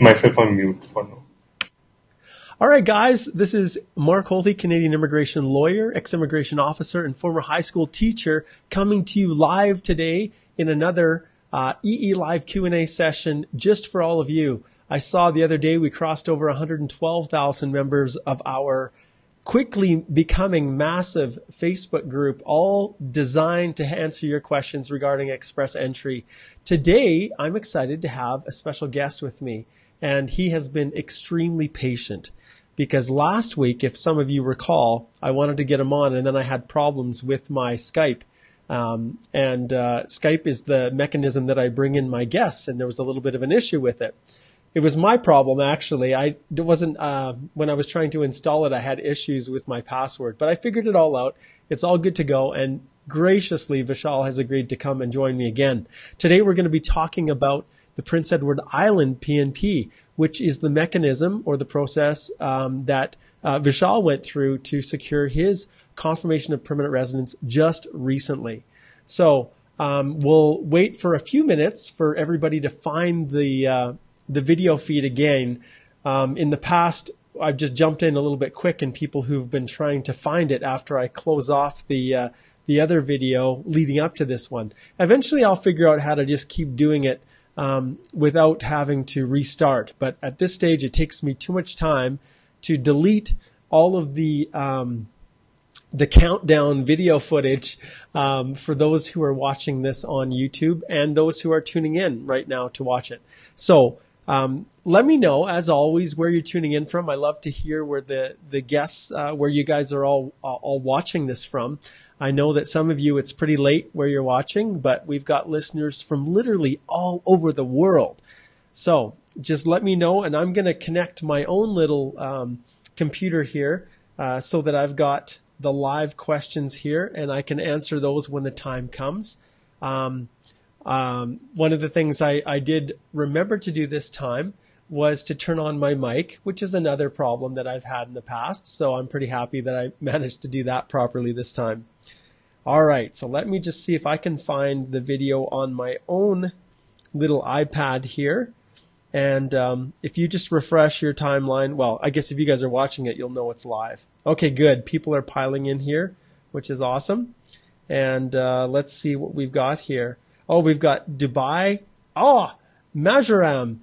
myself on mute for now. All right, guys, this is Mark Holty, Canadian immigration lawyer, ex-immigration officer, and former high school teacher, coming to you live today in another EE Live Q&A session just for all of you. I saw the other day we crossed over 112,000 members of our quickly becoming massive Facebook group, all designed to answer your questions regarding express entry. Today, I'm excited to have a special guest with me, and he has been extremely patient because last week, if some of you recall, I wanted to get him on and then I had problems with my Skype. Skype is the mechanism that I bring in my guests, and there was a little bit of an issue with it. It was my problem, actually. It wasn't, when I was trying to install it, I had issues with my password, but I figured it all out. It's all good to go. And graciously, Vishal has agreed to come and join me again. Today, we're going to be talking about the Prince Edward Island PNP, which is the mechanism or the process that Vishal went through to secure his confirmation of permanent residence just recently. So we'll wait for a few minutes for everybody to find the video feed again. In the past, I've just jumped in a little bit quick, and people who've been trying to find it after I close off the other video leading up to this one. Eventually, I'll figure out how to just keep doing it without having to restart. But at this stage, it takes me too much time to delete all of the countdown video footage for those who are watching this on YouTube and those who are tuning in right now to watch it. So let me know, as always, where you're tuning in from. I love to hear where the guests, where you guys are all watching this from. I know that some of you, it's pretty late where you're watching, but we've got listeners from literally all over the world. So just let me know, and I'm going to connect my own little computer here so that I've got the live questions here, and I can answer those when the time comes. One of the things I did remember to do this time was to turn on my mic, which is another problem that I've had in the past. So I'm pretty happy that I managed to do that properly this time. All right, so let me just see if I can find the video on my own little iPad here. And if you just refresh your timeline, well, I guess if you guys are watching it, you'll know it's live. Okay, good. People are piling in here, which is awesome. And let's see what we've got here. Oh, we've got Dubai. Oh, Majoram.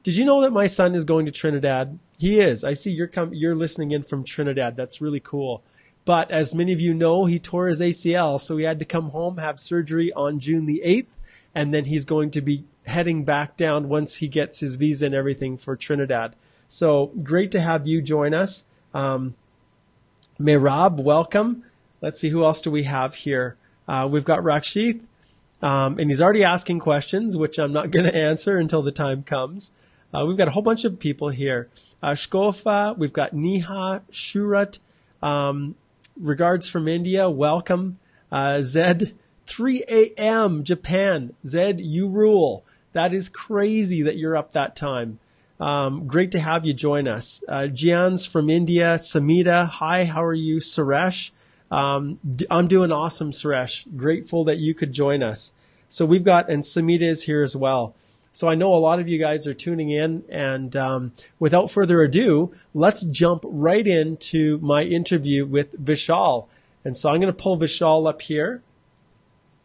Did you know that my son is going to Trinidad? He is. I see you're listening in from Trinidad. That's really cool. But as many of you know, he tore his ACL, so he had to come home, have surgery on June the 8th, and then he's going to be heading back down once he gets his visa and everything for Trinidad. So great to have you join us. Mehrab, welcome. Let's see, who else do we have here? We've got Rakshith, and he's already asking questions, which I'm not going to answer until the time comes. We've got a whole bunch of people here. Shkofa, we've got Niha, Shurat, regards from India, welcome. Zed, 3 a.m. Japan. Zed, you rule. That is crazy that you're up that time. Great to have you join us. Jian's from India. Samita, hi, how are you? Suresh, I'm doing awesome, Suresh. Grateful that you could join us. So we've got, and Samita is here as well. So I know a lot of you guys are tuning in, and without further ado, let's jump right into my interview with Vishal. And so I'm going to pull Vishal up here.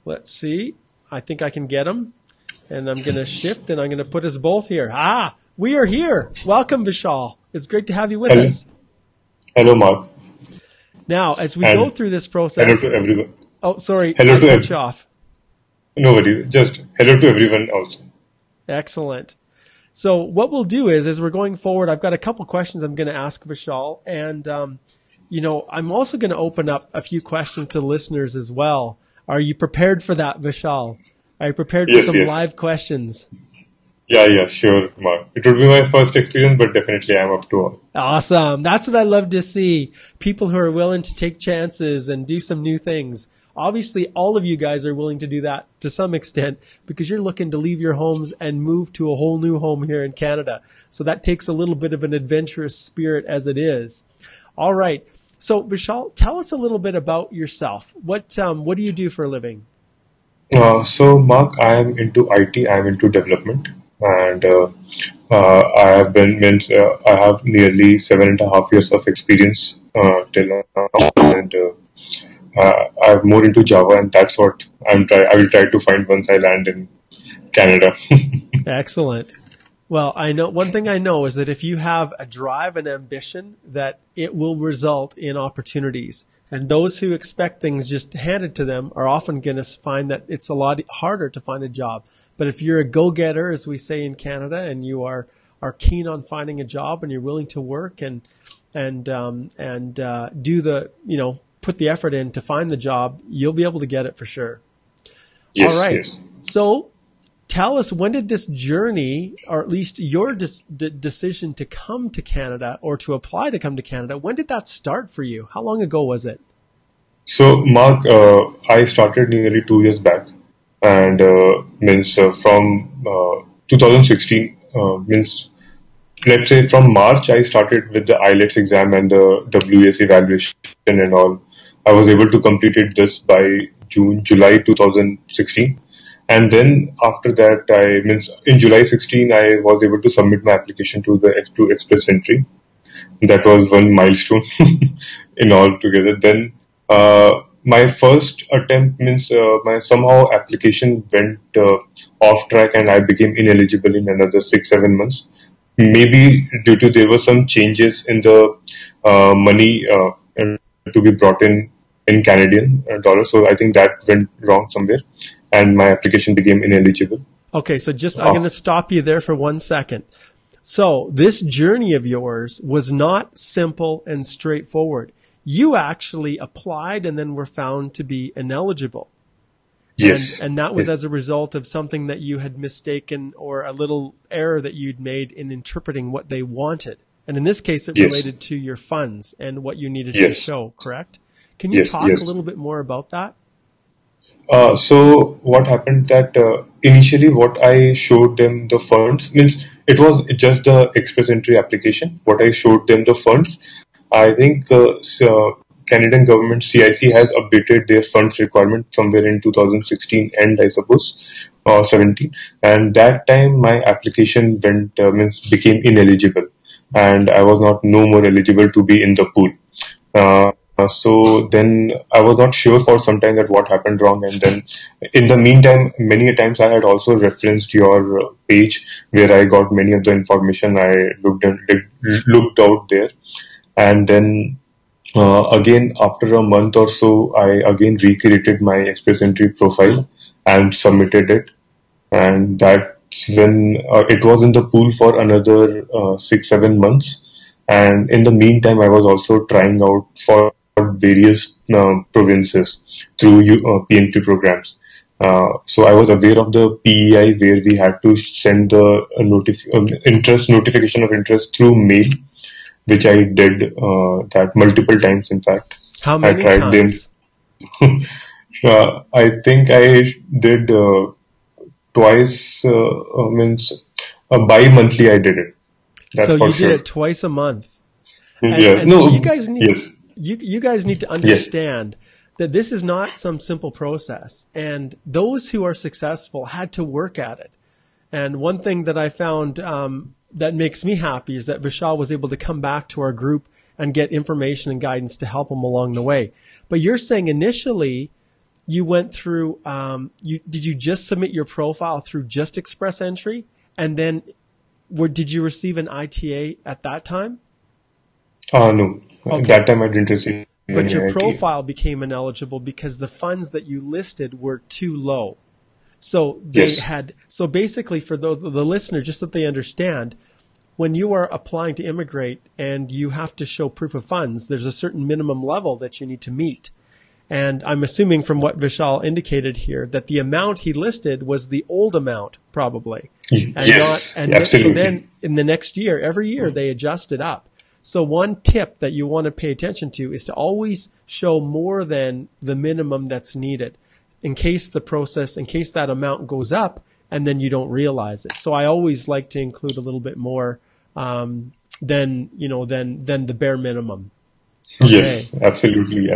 Let's see. I think I can get him. And I'm going to shift, and I'm going to put us both here. Ah, we are here. Welcome, Vishal. It's great to have you with us. Hello, Mark. Now, as we go through this process. Hello to everyone. Oh, sorry. Hello I cut you off. No worries. Just hello to everyone also. Excellent. So what we'll do is, as we're going forward, I've got a couple questions I'm going to ask Vishal. And, I'm also going to open up a few questions to listeners as well. Are you prepared for that, Vishal? Are you prepared for some live questions? Yeah, sure, Mark. It would be my first experience, but definitely I'm up to all. Awesome. That's what I love to see. People who are willing to take chances and do some new things. Obviously, all of you guys are willing to do that to some extent because you're looking to leave your homes and move to a whole new home here in Canada. So that takes a little bit of an adventurous spirit as it is. All right. So, Vishal, tell us a little bit about yourself. What do you do for a living? So, Mark, I am into IT. I am into development. and I have I have nearly 7.5 years of experience till now, and I'm more into Java, and that's what I will try to find once I land in Canada. Excellent. Well, I know one thing I know is that if you have a drive and ambition, that it will result in opportunities. And those who expect things just handed to them are often going to find that it's a lot harder to find a job. But if you're a go-getter, as we say in Canada, and you are keen on finding a job and you're willing to work and do the, put the effort in to find the job, you'll be able to get it for sure. Yes, all right. Yes. So tell us, when did this journey, or at least your decision to come to Canada or to apply to come to Canada, when did that start for you? How long ago was it? So, Mark, I started nearly 2 years back, and from 2016, let's say from March, I started with the IELTS exam and the WS evaluation and all. I was able to complete it just by July 2016. And then after that, in July 16, I was able to submit my application to Express Entry. That was one milestone in all together. Then my first attempt my somehow application went off track, and I became ineligible in another 6-7 months. Maybe due to there were some changes in the money to be brought in Canadian dollars. So I think that went wrong somewhere, and my application became ineligible. Okay, so I'm going to stop you there for 1 second. So this journey of yours was not simple and straightforward. You actually applied and then were found to be ineligible. Yes. And that was as a result of something that you had mistaken, or a little error that you'd made in interpreting what they wanted. And in this case, it related to your funds and what you needed to show, correct? Can you talk a little bit more about that? So what happened that initially what I showed them the funds, it was just the Express Entry application. What I showed them the funds, I think Canadian government CIC has updated their funds requirement somewhere in 2016 and I suppose 17. And that time my application became ineligible, and I was no more eligible to be in the pool. So then I was not sure for some time that what happened wrong, and then in the meantime, many times I had also referenced your page where I got many of the information I looked out there, and then again after a month or so, I again recreated my Express Entry profile and submitted it, and that's when it was in the pool for another 6-7 months, and in the meantime I was also trying out for various provinces through PNP programs. So I was aware of the PEI where we had to send the notification of interest through mail, which I did that multiple times. In fact, how many I tried times? Them. I think I did twice. Bi-monthly I did it. That's so you sure. did it twice a month. And so you guys need. Yes. You guys need to understand that this is not some simple process, and those who are successful had to work at it. And one thing that I found that makes me happy is that Vishal was able to come back to our group and get information and guidance to help him along the way. But you're saying initially you went through, did you just submit your profile through just Express Entry, and then did you receive an ITA at that time? No. Okay. That time I didn't receive. But your profile became ineligible because the funds that you listed were too low. So so basically for the listener, just that they understand, when you are applying to immigrate and you have to show proof of funds, there's a certain minimum level that you need to meet. And I'm assuming from what Vishal indicated here that the amount he listed was the old amount, probably. Absolutely. So then in the next year, every year they adjust it up. So one tip that you want to pay attention to is to always show more than the minimum that's needed in case that amount goes up and then you don't realize it. So I always like to include a little bit more than the bare minimum. Okay. Yes, absolutely.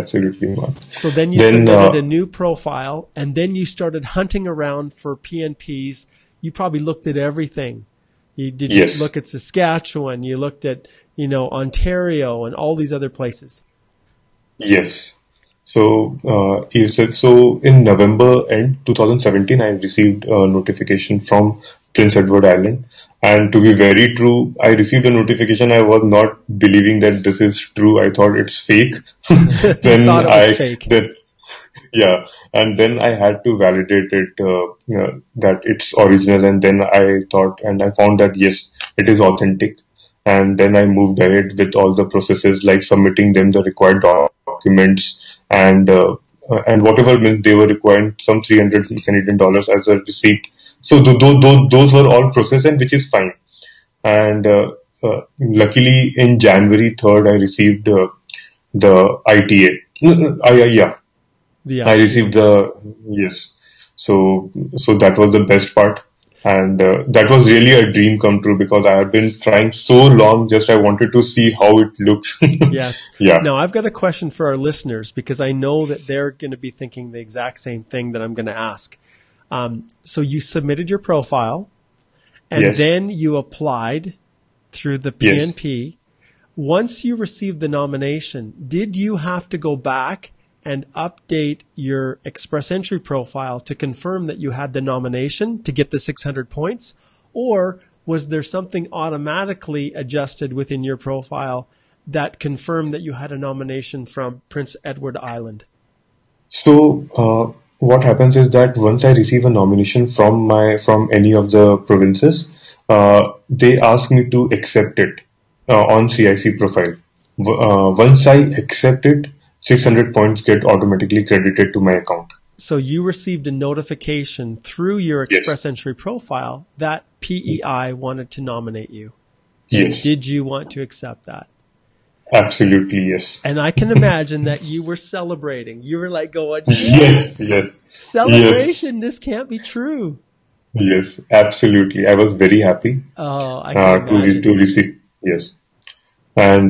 So then you submitted a new profile, and then you started hunting around for PNPs. you probably looked at everything. Did you Yes. look at Saskatchewan? You looked at, Ontario and all these other places. Yes. So, he said, so in November end 2017, I received a notification from Prince Edward Island. And to be very true, I received a notification. I was not believing that this is true. I thought it's fake. You thought Then it was fake. yeah, and then I had to validate it, that it's original. And then I thought, and I found that yes, it is authentic. And then I moved ahead with all the processes like submitting them the required documents and whatever means they were requiring some 300 Canadian dollars as a receipt. So those were all processed, and which is fine. And luckily in January 3rd, I received the ITA. Yeah, The I idea. received yes. So that was the best part. And that was really a dream come true because I had been trying so long. Just I wanted to see how it looks. Yes. Yeah. Now, I've got a question for our listeners because I know that they're going to be thinking the exact same thing that I'm going to ask. So you submitted your profile and Yes. then you applied through the Yes. PNP. Once you received the nomination, did you have to go back and update your Express Entry profile to confirm that you had the nomination to get the 600 points? Or was there something automatically adjusted within your profile that confirmed that you had a nomination from Prince Edward Island? So what happens is that once I receive a nomination from any of the provinces, they ask me to accept it on CIC profile. Once I accept it, 600 points get automatically credited to my account. So you received a notification through your Yes. Express Entry profile that PEI wanted to nominate you. And Yes. did you want to accept that? Absolutely, yes. And I can imagine that you were celebrating. You were like going, Yes, yes, celebration, this can't be true. yes, absolutely. I was very happy Oh, I can to imagine. receive. Yes. And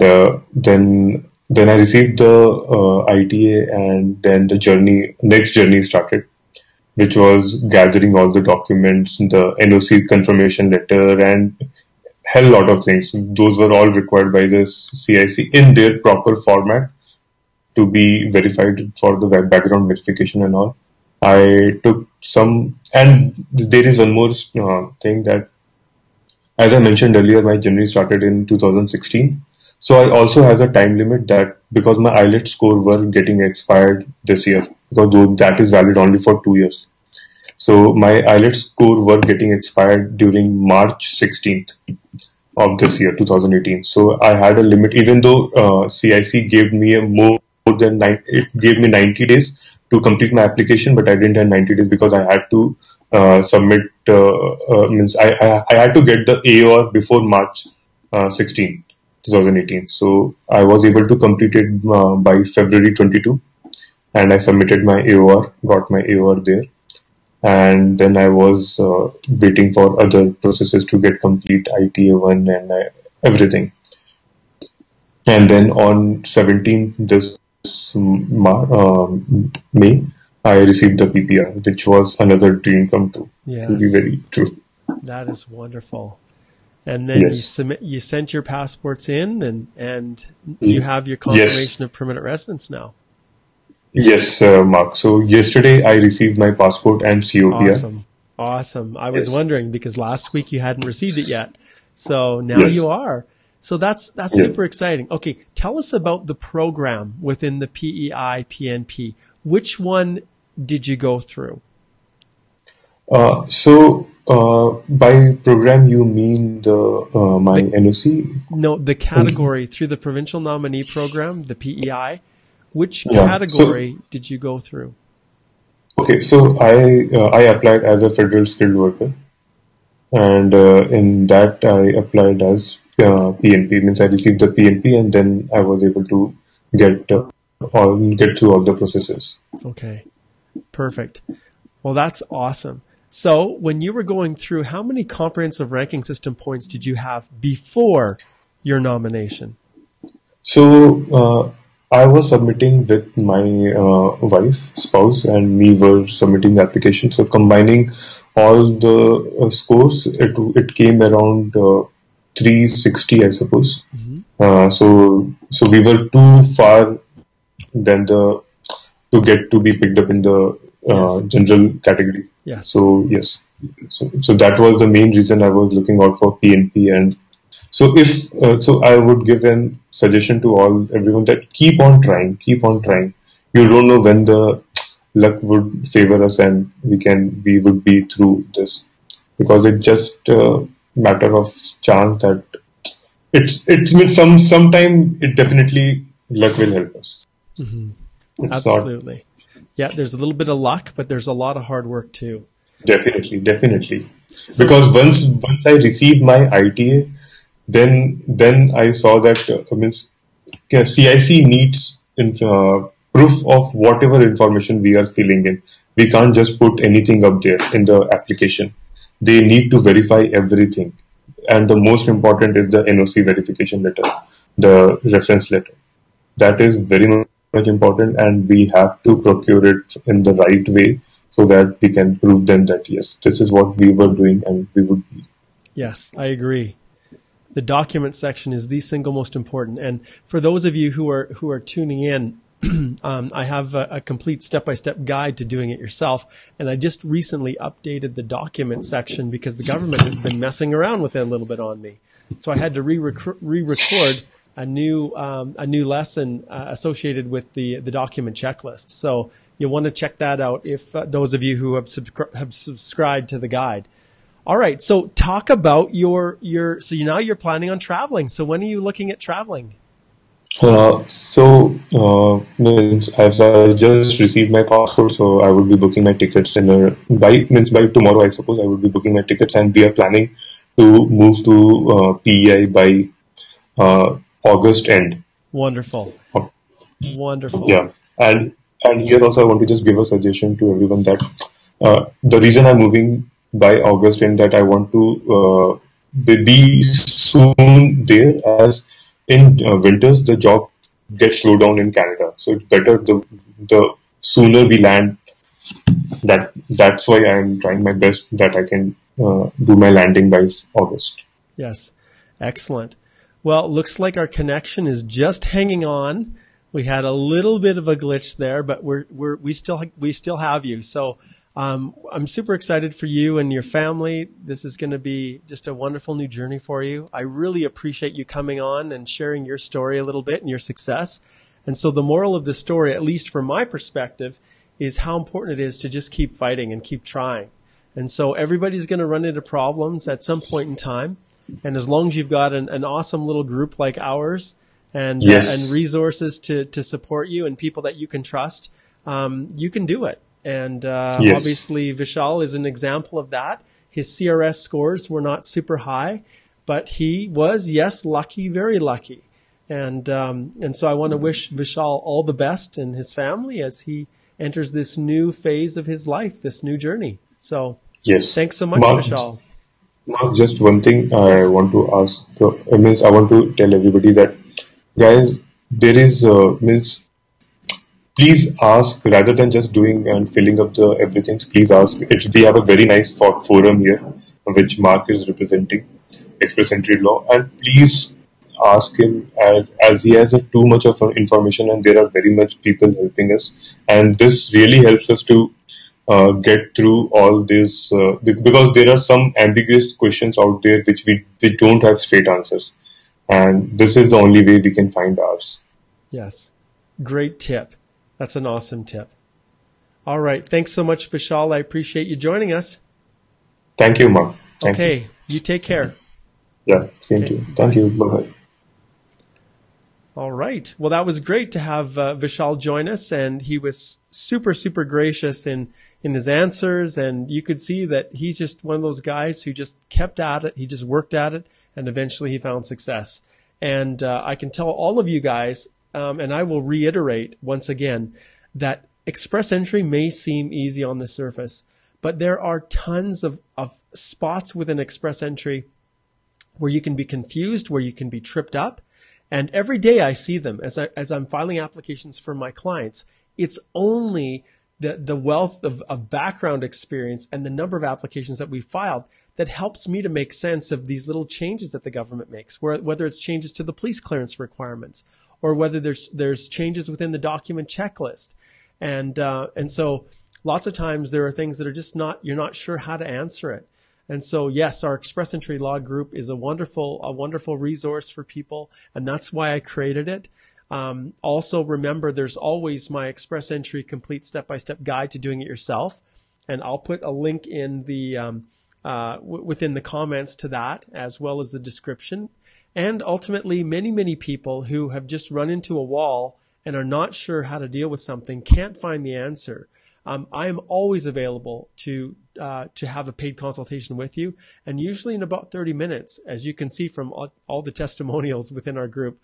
then I received the ITA, and then the next journey started, which was gathering all the documents, the NOC confirmation letter, and hell lot of things. Those were all required by the CIC in their proper format to be verified for the background verification and all. I took some, and there is one more thing that, as I mentioned earlier, my journey started in 2016. So I also has a time limit that because my IELTS score were getting expired this year, because that is valid only for 2 years. So my IELTS score were getting expired during March 16th of this year, 2018. So I had a limit, even though CIC gave me it gave me 90 days to complete my application, but I didn't have 90 days because I had to submit, means I had to get the AOR before March 16, 2018. So I was able to complete it by February 22, and I submitted my AOR, got my AOR there. And then I was waiting for other processes to get complete, ITA1 and everything. And then on 17th this May, I received the PPR, which was another dream come true, to be Yes, very true. that is wonderful. And then Yes. you sent your passports in and you have your Yes. confirmation of permanent residence now. Yes, Mark. So yesterday I received my passport and COPR. Awesome. Awesome. I was Yes. wondering because last week you hadn't received it yet. So now Yes. you are. So that's Yes. super exciting. Okay, tell us about the program within the PEI PNP. Which one did you go through? By program you mean my The, NOC? no, the category through the provincial nominee program, the PEI. Which Yeah. category did you go through? Okay. So I applied as a federal skilled worker, and in that I applied as PNP. Means I received the PNP, and then I was able to get get through all the processes. Okay, perfect. Well, that's awesome. So when you were going through, how many comprehensive ranking system points did you have before your nomination? So I was submitting with my spouse, and me were submitting the application. So combining all the scores, it came around 360, I suppose. Hmm. So we were too far than the to get to be picked up in the Yes. general category. Yes. So yes, so that was the main reason I was looking out for PNP. And so if so, I would give a suggestion to everyone that keep on trying, keep on trying. You don't know when the luck would favor us, and we would be through this, because it's just a matter of chance that it's means sometime it definitely luck will help us. Hmm. It's not. Absolutely. Yeah, there's a little bit of luck, but there's a lot of hard work too. Definitely, definitely. So, Because once I received my ITA, then I saw that means CIC needs proof of whatever information we are filling in. We can't just put anything up there in the application. They need to verify everything, and the most important is the NOC verification letter, the reference letter. That is very much important, and we have to procure it in the right way so that we can prove them that yes, this is what we were doing and we would be. yes, I agree. The document section is the single most important. And for those of you who are tuning in, I have a complete step-by-step guide to doing it yourself. And I just recently updated the document section because the government has been messing around with it a little bit on me. So I had to re-record a new lesson associated with the document checklist. So you'll want to check that out if those of you who have subscribed to the guide. All right. So talk about now you're planning on traveling. So when are you looking at traveling? Means as I just received my passport, so I would be booking my tickets in by tomorrow, I suppose. I would be booking my tickets, and we are planning to move to PEI by August end. Wonderful. Wonderful. Yeah, and here also I want to just give a suggestion to everyone that the reason I'm moving by August end, that I want to be soon there, as in winters the job gets slowed down in Canada. So it's better the sooner we land. That's why I'm trying my best that I can do my landing by August. Yes. Excellent. Well, it looks like our connection is just hanging on. We had a little bit of a glitch there, but we still have you. So I'm super excited for you and your family. This is going to be just a wonderful new journey for you. I really appreciate you coming on and sharing your story a little bit and your success. And so the moral of the story, at least from my perspective, is how important it is to just keep fighting and keep trying. And so everybody's going to run into problems at some point in time. And as long as you've got an awesome little group like ours and resources to support you and people that you can trust, you can do it. And obviously, Vishal is an example of that. His CRS scores were not super high, but he was, yes, lucky, very lucky. And so I want to wish Vishal all the best and his family as he enters this new phase of his life, this new journey. So thanks so much, Vishal. Mark, just one thing I want to ask. I want to tell everybody that, guys, there is please ask rather than just doing and filling up the everything. Please ask. We have a very nice forum here, which Mark is representing, Express Entry Law, and please ask him, as he has too much of information, and there are very much people helping us, and this really helps us to get through all this because there are some ambiguous questions out there which we don't have straight answers, and this is the only way we can find ours. Yes, great tip. That's an awesome tip. All right, thanks so much, Vishal. I appreciate you joining us. Thank you, Mark. Thank you. You take care. Yeah, same to you. Thank you. Bye-bye. All right. Well, that was great to have Vishal join us, and he was super, super gracious in his answers, and you could see that he's just one of those guys who just kept at it. He just worked at it, and eventually he found success. And I can tell all of you guys, and I will reiterate once again, that express entry may seem easy on the surface, but there are tons of spots within express entry where you can be confused, where you can be tripped up. And every day I see them as I'm filing applications for my clients. It's only the wealth of background experience and the number of applications that we filed that helps me to make sense of these little changes that the government makes, whether it's changes to the police clearance requirements or whether there's changes within the document checklist. And so lots of times there are things that are just you're not sure how to answer it. And so, yes, our Express Entry Law group is a wonderful resource for people, and that's why I created it. Also, remember, there's always my Express Entry complete step-by-step guide to doing it yourself, and I'll put a link in the within the comments to that, as well as the description. And ultimately, many people who have just run into a wall and are not sure how to deal with something can't find the answer. I am always available to have a paid consultation with you, and usually in about 30 minutes, as you can see from all the testimonials within our group.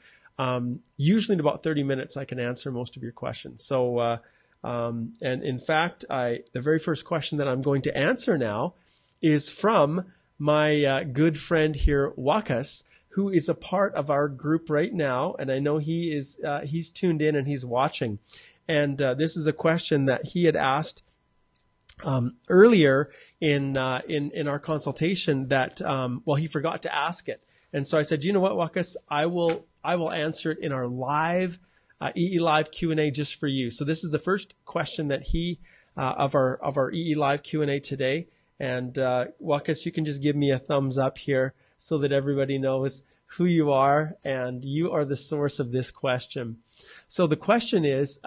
Usually in about 30 minutes, I can answer most of your questions. So, and in fact, the very first question that I'm going to answer now is from my good friend here, Wakas, who is a part of our group right now, and I know he's tuned in and he's watching. And this is a question that he had asked earlier in our consultation that he forgot to ask it. And so I said, you know what, Wakas, I will answer it in our live EE Live Q&A just for you. So this is the first question that he of our EE Live Q&A today. And Wakas, you can just give me a thumbs up here so that everybody knows who you are, and you are the source of this question. So the question is,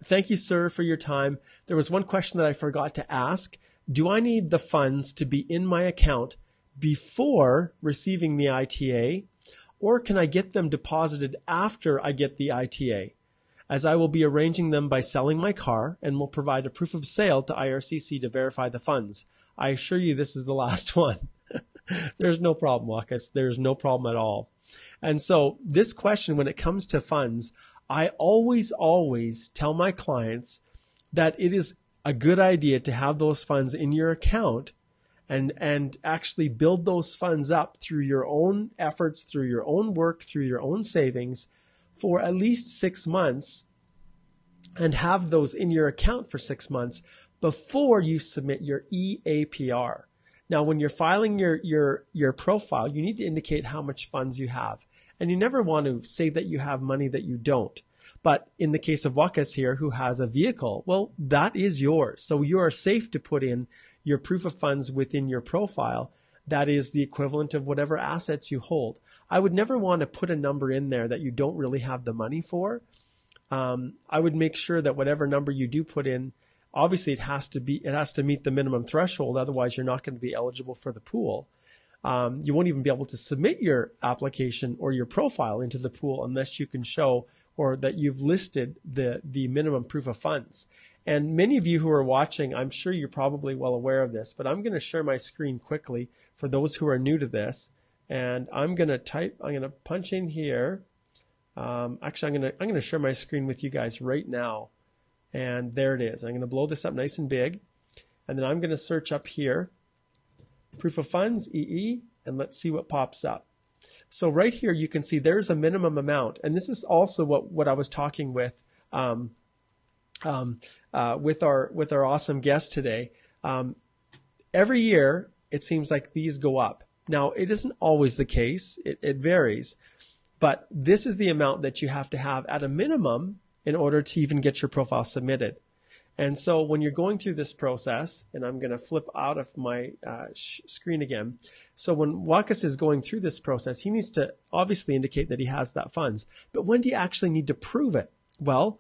thank you, sir, for your time. There was one question that I forgot to ask. Do I need the funds to be in my account before receiving the ITA, or can I get them deposited after I get the ITA, as I will be arranging them by selling my car and will provide a proof of sale to IRCC to verify the funds? I assure you this is the last one. There's no problem, Wakas. There's no problem at all. And so this question, when it comes to funds, I always tell my clients that it is a good idea to have those funds in your account and actually build those funds up through your own efforts, through your own work, through your own savings for at least 6 months, and have those in your account for 6 months before you submit your eAPR. Now, when you're filing your profile, you need to indicate how much funds you have. And you never want to say that you have money that you don't. But in the case of Wakas here, who has a vehicle, well, that is yours. So you are safe to put in your proof of funds within your profile. That is the equivalent of whatever assets you hold. I would never want to put a number in there that you don't really have the money for. I would make sure that whatever number you do put in, obviously it has to meet the minimum threshold. Otherwise, you're not going to be eligible for the pool. You won't even be able to submit your application or your profile into the pool unless you can show or that you've listed the minimum proof of funds. And many of you who are watching, I'm sure you're probably well aware of this, but I'm going to share my screen quickly for those who are new to this. And I'm going to punch in here. Actually, I'm going to share my screen with you guys right now. And there it is. I'm going to blow this up nice and big. And then I'm going to search up here, proof of funds, EE, and let's see what pops up. So right here, you can see there's a minimum amount. And this is also what I was talking with our awesome guest today. Every year, it seems like these go up. Now, it isn't always the case. It varies. But this is the amount that you have to have at a minimum in order to even get your profile submitted. And so when you're going through this process, and I'm going to flip out of my screen again. So when Wakas is going through this process, he needs to obviously indicate that he has that funds. But when do you actually need to prove it? Well,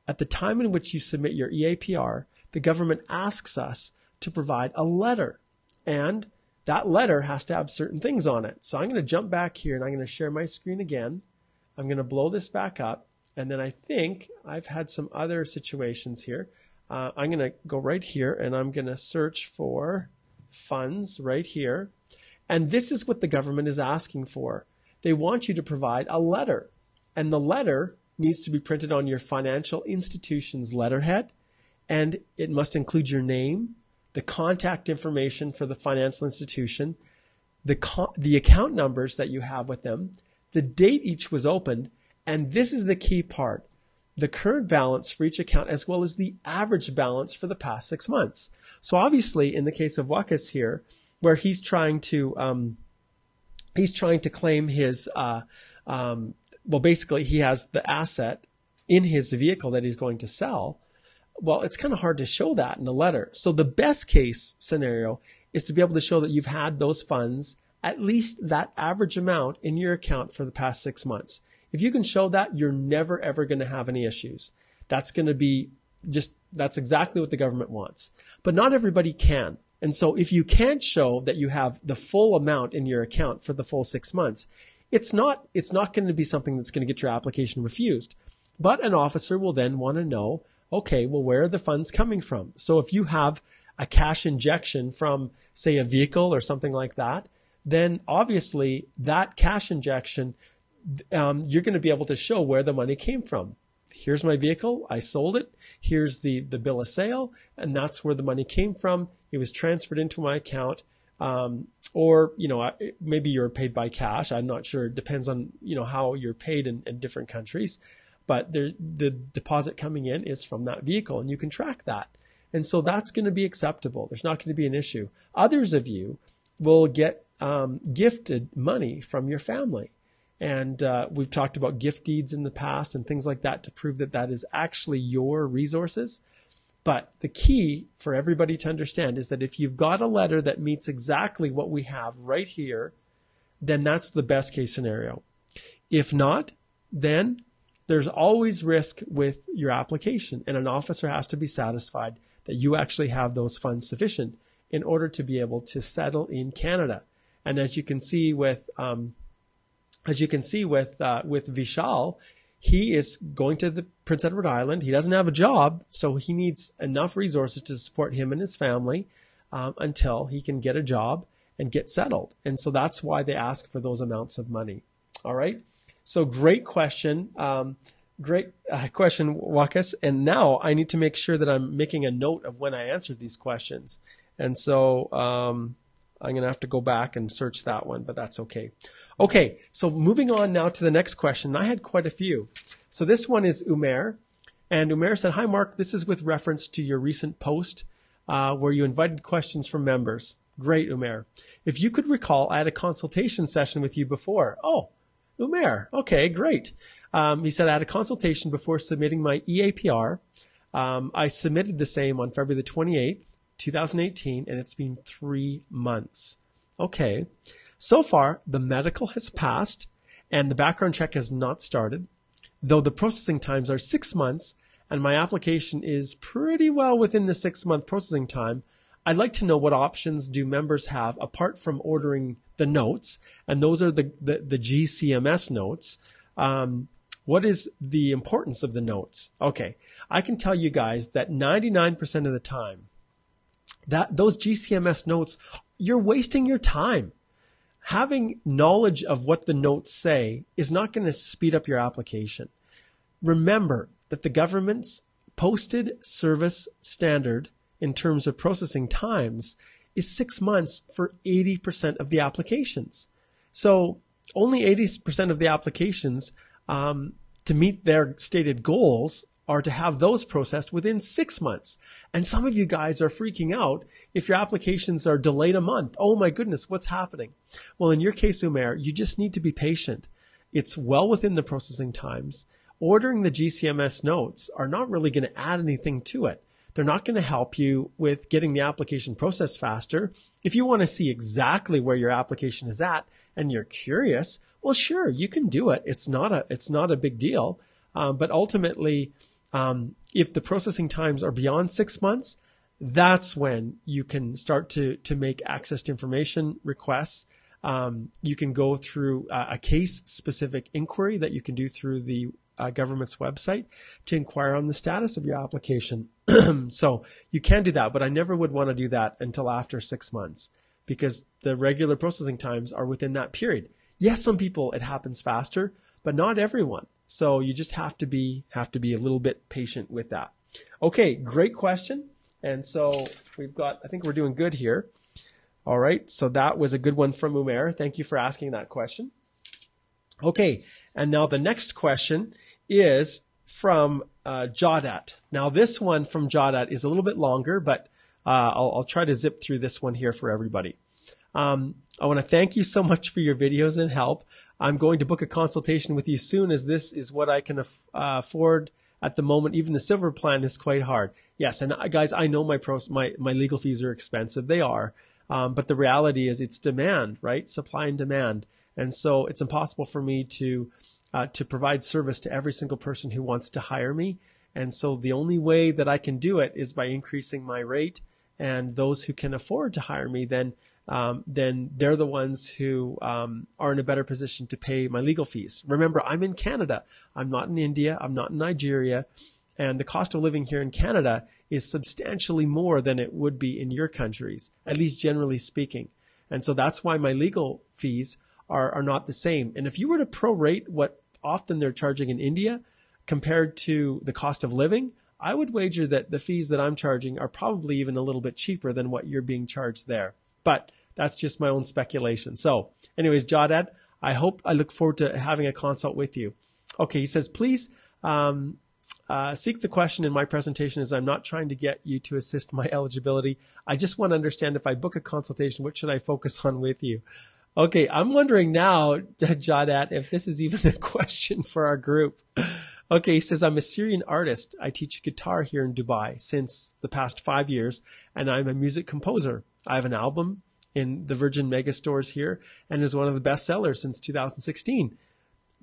at the time in which you submit your eAPR, the government asks us to provide a letter. And that letter has to have certain things on it. So I'm going to jump back here and I'm going to share my screen again. I'm going to blow this back up. And then I think I've had some other situations here. I'm going to go right here and I'm going to search for funds right here. And this is what the government is asking for. They want you to provide a letter. And the letter needs to be printed on your financial institution's letterhead. And it must include your name, the contact information for the financial institution, the account numbers that you have with them, the date each was opened, and this is the key part, the current balance for each account as well as the average balance for the past 6 months. So obviously in the case of Wakas here, where he's trying to claim his, well, basically he has the asset in his vehicle that he's going to sell. Well, it's kind of hard to show that in a letter. So the best case scenario is to be able to show that you've had those funds, at least that average amount in your account for the past 6 months. If you can show that, you're never, ever going to have any issues. That's going to be that's exactly what the government wants. But not everybody can. And so if you can't show that you have the full amount in your account for the full 6 months, it's not going to be something that's going to get your application refused. But an officer will then want to know, okay, well, where are the funds coming from? So if you have a cash injection from, say, a vehicle or something like that, then obviously that cash injection, you're going to be able to show where the money came from. Here's my vehicle. I sold it. Here's the bill of sale. And that's where the money came from. It was transferred into my account. Or, maybe you're paid by cash. I'm not sure. It depends on, how you're paid in different countries. But the deposit coming in is from that vehicle, and you can track that. And so that's going to be acceptable. There's not going to be an issue. Others of you will get gifted money from your family. And we've talked about gift deeds in the past and things like that to prove that that is actually your resources. But the key for everybody to understand is that if you've got a letter that meets exactly what we have right here, then that's the best case scenario. If not, then there's always risk with your application, and an officer has to be satisfied that you actually have those funds sufficient in order to be able to settle in Canada. And as you can see with Vishal, he is going to the Prince Edward Island. He doesn't have a job, so he needs enough resources to support him and his family until he can get a job and get settled. And so that's why they ask for those amounts of money. All right. So great question. Great question, Wakas. And now I need to make sure that I'm making a note of when I answered these questions. And so I'm going to have to go back and search that one, but that's okay. Okay, so moving on now to the next question. I had quite a few. So this one is Umair. And Umair said, "Hi, Mark. This is with reference to your recent post where you invited questions from members." Great, Umair. "If you could recall, I had a consultation session with you before." Oh, Umair. Okay, great. He said, "I had a consultation before submitting my eAPR. I submitted the same on February the 28th, 2018, and it's been 3 months." Okay. "So far, the medical has passed and the background check has not started, though the processing times are 6 months and my application is pretty well within the 6-month processing time. I'd like to know what options do members have apart from ordering the notes," and those are the GCMS notes. "What is the importance of the notes?" Okay, I can tell you guys that 99% of the time, that those GCMS notes, you're wasting your time. Having knowledge of what the notes say is not going to speed up your application. Remember that the government's posted service standard in terms of processing times is 6 months for 80% of the applications. So only 80% of the applications to meet their stated goals are to have those processed within 6 months. And some of you guys are freaking out if your applications are delayed a month. Oh my goodness, what's happening? Well, in your case, Umair, you just need to be patient. It's well within the processing times. Ordering the GCMS notes are not really going to add anything to it. They're not going to help you with getting the application processed faster. If you want to see exactly where your application is at and you're curious, well, sure, you can do it. It's not a big deal. But ultimately, if the processing times are beyond 6 months, that's when you can start to make access to information requests. You can go through a case-specific inquiry that you can do through the government's website to inquire on the status of your application. So you can do that, but I never would want to do that until after 6 months because the regular processing times are within that period. Yes, some people it happens faster, but not everyone. So you just have to be a little bit patient with that. Okay, great question. And so I think we're doing good here. All right, so that was a good one from Umair. Thank you for asking that question. Okay, and now the next question is from Jawdat. Now this one from Jawdat is a little bit longer, but I'll try to zip through this one here for everybody. I want to thank you so much for your videos and help. I'm going to book a consultation with you soon, as this is what I can afford at the moment. Even the silver plan is quite hard. Yes, and guys, I know my legal fees are expensive. They are. But the reality is it's demand, right? Supply and demand. And so it's impossible for me to provide service to every single person who wants to hire me. And so the only way that I can do it is by increasing my rate, and those who can afford to hire me, then they're the ones who are in a better position to pay my legal fees. Remember, I'm in Canada. I'm not in India. I'm not in Nigeria. And the cost of living here in Canada is substantially more than it would be in your countries, at least generally speaking. And so that's why my legal fees are not the same. And if you were to prorate what often they're charging in India compared to the cost of living, I would wager that the fees that I'm charging are probably even a little bit cheaper than what you're being charged there. But that's just my own speculation. So anyways, Jawad, I look forward to having a consult with you. Okay, he says, please seek the question in my presentation, as I'm not trying to get you to assist my eligibility. I just want to understand, if I book a consultation, what should I focus on with you? Okay, I'm wondering now, Jawad, if this is even a question for our group. Okay, he says, I'm a Syrian artist. I teach guitar here in Dubai since the past 5 years, and I'm a music composer. I have an album in the Virgin Mega stores here and is one of the best sellers since 2016.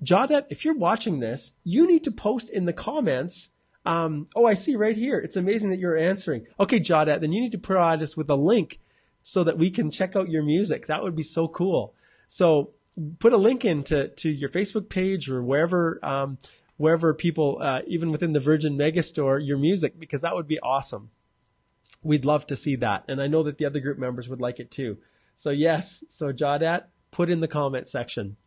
Jawad, if you're watching this, you need to post in the comments. I see right here. It's amazing that you're answering. Okay, Jawad, then you need to provide us with a link so that we can check out your music. That would be so cool. So put a link into your Facebook page or wherever people, even within the Virgin Mega store, your music, because that would be awesome. We'd love to see that. And I know that the other group members would like it too. So yes, so Jawad, put in the comment section.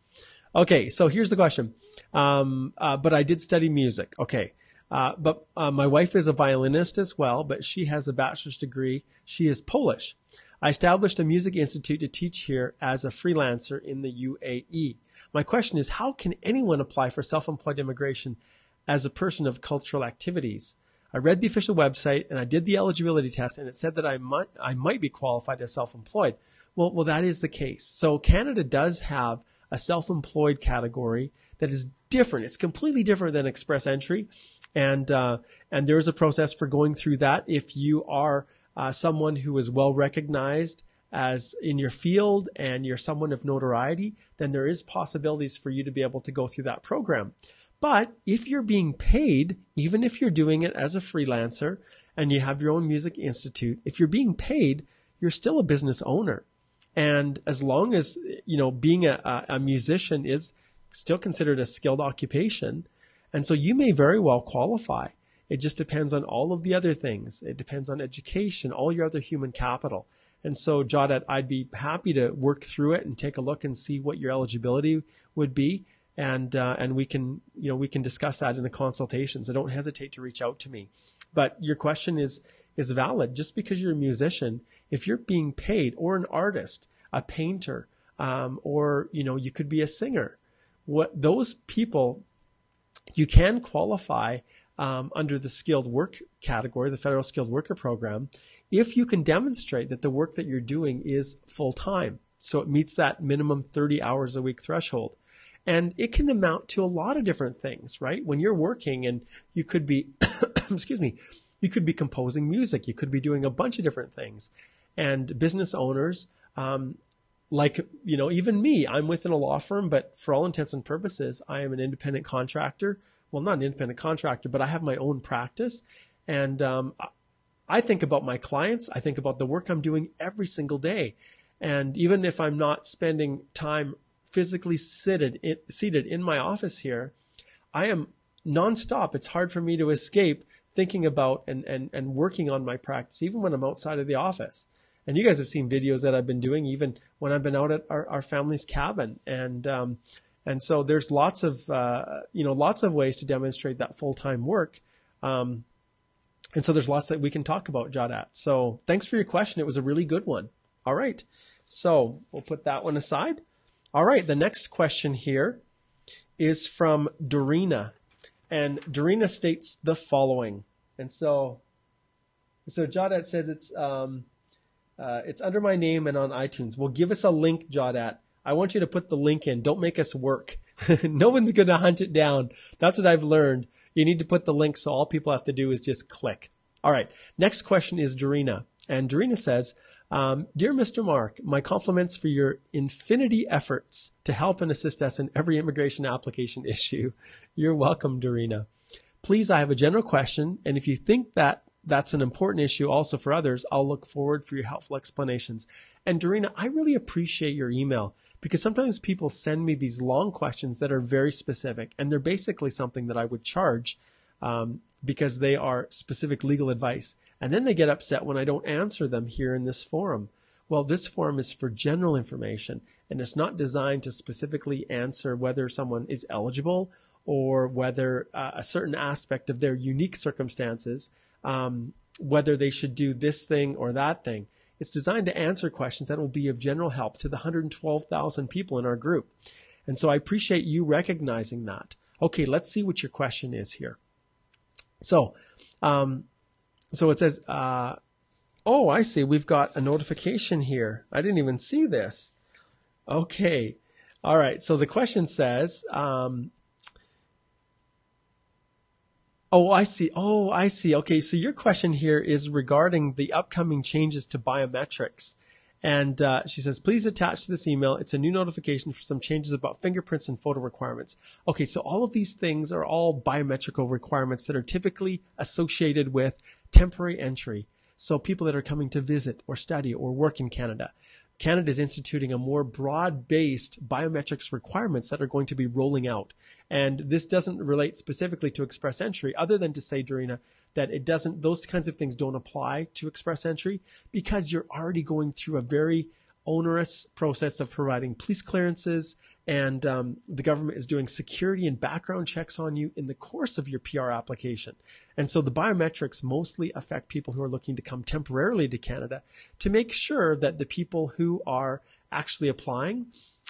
Okay, so here's the question. But I did study music. Okay. But my wife is a violinist as well, but she has a bachelor's degree. She is Polish. I established a music institute to teach here as a freelancer in the UAE. My question is, how can anyone apply for self-employed immigration as a person of cultural activities? I read the official website and I did the eligibility test, and it said that I might be qualified as self-employed. Well, that is the case. So Canada does have a self-employed category that is different. It's completely different than express entry. And there is a process for going through that. If you are someone who is well recognized as in your field and you're someone of notoriety, then there is possibilities for you to be able to go through that program. But if you're being paid, even if you're doing it as a freelancer and you have your own music institute, if you're being paid, you're still a business owner. And as long as, being a musician is still considered a skilled occupation, and so you may very well qualify. It just depends on all of the other things. It depends on education, all your other human capital. And so, Jawad, I'd be happy to work through it and take a look and see what your eligibility would be. And we can discuss that in the consultation. So don't hesitate to reach out to me. But your question is valid. Just because you're a musician, if you're being paid, or an artist, a painter, or you could be a singer, those people, you can qualify under the skilled work category, the federal skilled worker program, if you can demonstrate that the work that you're doing is full time. So it meets that minimum 30 hours a week threshold. And it can amount to a lot of different things, right? When you're working, and you could be, you could be composing music. You could be doing a bunch of different things. And business owners, even me, I'm within a law firm, but for all intents and purposes, I am an independent contractor. Well, not an independent contractor, but I have my own practice. And I think about my clients. I think about the work I'm doing every single day. And even if I'm not spending time physically seated in my office here, I am nonstop. It's hard for me to escape thinking about and working on my practice, even when I'm outside of the office. And you guys have seen videos that I've been doing even when I've been out at our family's cabin. And so there's lots of ways to demonstrate that full-time work. And so there's lots that we can talk about, Jawad. So thanks for your question. It was a really good one. All right. So we'll put that one aside. All right. The next question here is from Dorina. And Dorina states the following. And so Jawdat says it's under my name and on iTunes. Well, give us a link, Jawdat. I want you to put the link in. Don't make us work. No one's going to hunt it down. That's what I've learned. You need to put the link, so all people have to do is just click. All right. Next question is Dorina. And Dorina says, Dear Mr. Mark, my compliments for your infinity efforts to help and assist us in every immigration application issue. You're welcome, Dorina. Please, I have a general question, and if you think that that's an important issue also for others, I'll look forward for your helpful explanations. And Dorina, I really appreciate your email, because sometimes people send me these long questions that are very specific, and they're basically something that I would charge because they are specific legal advice. And then they get upset when I don't answer them here in this forum. Well, this forum is for general information, and it's not designed to specifically answer whether someone is eligible or whether a certain aspect of their unique circumstances, whether they should do this thing or that thing. It's designed to answer questions that will be of general help to the 112,000 people in our group. And so I appreciate you recognizing that. Okay, let's see what your question is here. So it says, oh, I see. We've got a notification here. I didn't even see this. Okay. All right. So the question says, oh, I see. Oh, I see. Okay. So your question here is regarding the upcoming changes to biometrics. And she says, please attach to this email. It's a new notification for some changes about fingerprints and photo requirements. Okay, so all of these things are all biometrical requirements that are typically associated with temporary entry. So people that are coming to visit or study or work in Canada. Canada is instituting a more broad-based biometrics requirements that are going to be rolling out. And this doesn't relate specifically to express entry, other than to say, Dorina, that it doesn't, those kinds of things don't apply to express entry because you're already going through a very onerous process of providing police clearances, and the government is doing security and background checks on you in the course of your PR application. And so the biometrics mostly affect people who are looking to come temporarily to Canada to make sure that the people who are actually applying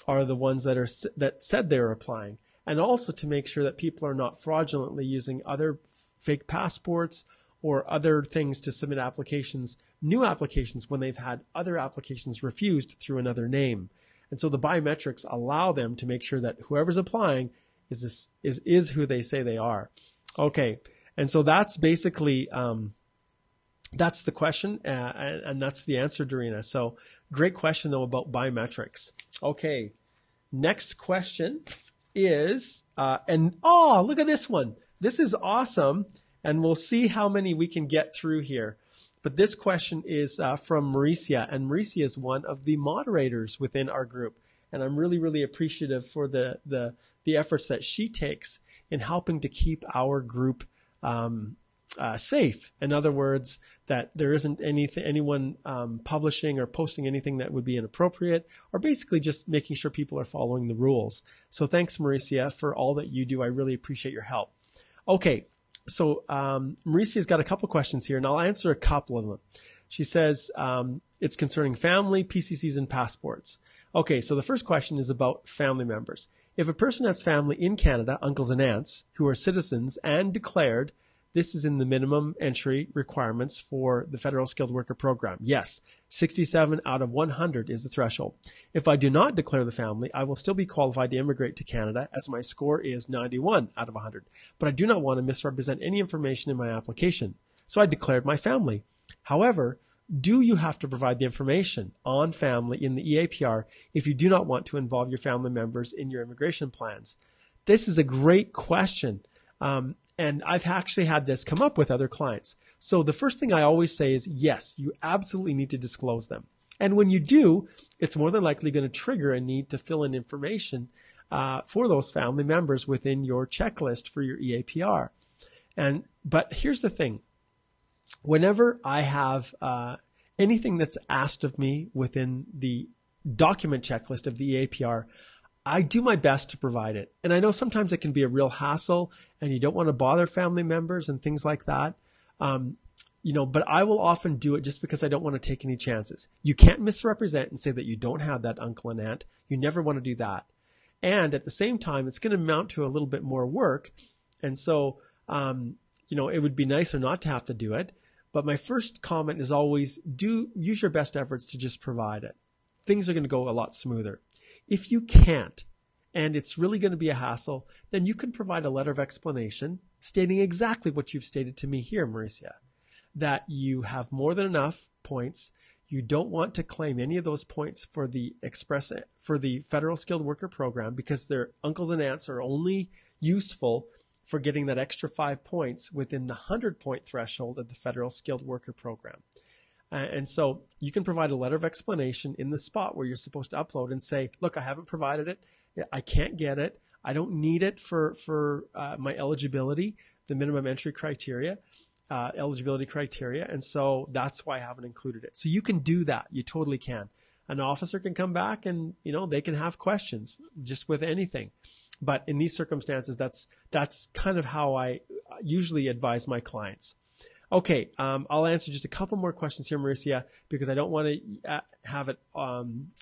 are the ones that said they're applying, and also to make sure that people are not fraudulently using other fake passports or other things to submit applications, new applications, when they've had other applications refused through another name. And so the biometrics allow them to make sure that whoever's applying is who they say they are. Okay, and so that's basically, that's the question, and that's the answer, Dorina. So great question, though, about biometrics. Okay, next question is, look at this one. This is awesome, and we'll see how many we can get through here. But this question is from Mauricia, and Mauricia is one of the moderators within our group. And I'm really, really appreciative for the efforts that she takes in helping to keep our group safe. In other words, that there isn't anyone publishing or posting anything that would be inappropriate, or basically just making sure people are following the rules. So thanks, Mauricia, for all that you do. I really appreciate your help. Okay, so Mauricia's got a couple questions here, and I'll answer a couple of them. She says it's concerning family, PCCs, and passports. Okay, so the first question is about family members. If a person has family in Canada, uncles and aunts, who are citizens and declared, this is in the minimum entry requirements for the Federal Skilled Worker Program. Yes, 67 out of 100 is the threshold. If I do not declare the family, I will still be qualified to immigrate to Canada, as my score is 91 out of 100. But I do not want to misrepresent any information in my application, so I declared my family. However, do you have to provide the information on family in the eAPR if you do not want to involve your family members in your immigration plans? This is a great question. And I've actually had this come up with other clients. So the first thing I always say is, yes, you absolutely need to disclose them. And when you do, it's more than likely going to trigger a need to fill in information for those family members within your checklist for your eAPR. But here's the thing. Whenever I have anything that's asked of me within the document checklist of the eAPR, I do my best to provide it. And I know sometimes it can be a real hassle and you don't want to bother family members and things like that. But I will often do it just because I don't want to take any chances. You can't misrepresent and say that you don't have that uncle and aunt. You never want to do that. And at the same time, it's going to amount to a little bit more work. And so, it would be nicer not to have to do it. But my first comment is always use your best efforts to just provide it. Things are going to go a lot smoother. If you can't, and it's really going to be a hassle, then you can provide a letter of explanation stating exactly what you've stated to me here, Mauricia, that you have more than enough points. You don't want to claim any of those points for the federal skilled worker program because their uncles and aunts are only useful for getting that extra 5 points within the 100-point threshold of the federal skilled worker program. And so you can provide a letter of explanation in the spot where you're supposed to upload and say, look, I haven't provided it. I can't get it. I don't need it for my eligibility, the minimum entry criteria, eligibility criteria. And so that's why I haven't included it. So you can do that. You totally can. An officer can come back and, they can have questions just with anything. But in these circumstances, that's kind of how I usually advise my clients. Okay, I'll answer just a couple more questions here, Mauricia, because I don't want to have it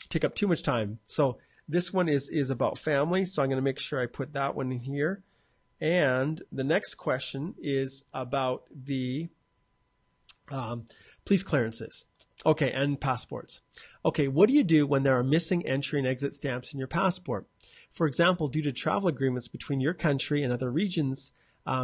take up too much time. So this one is about family, so I'm going to make sure I put that one in here. And the next question is about the police clearances. Okay, and passports. Okay, what do you do when there are missing entry and exit stamps in your passport? For example, due to travel agreements between your country and other regions,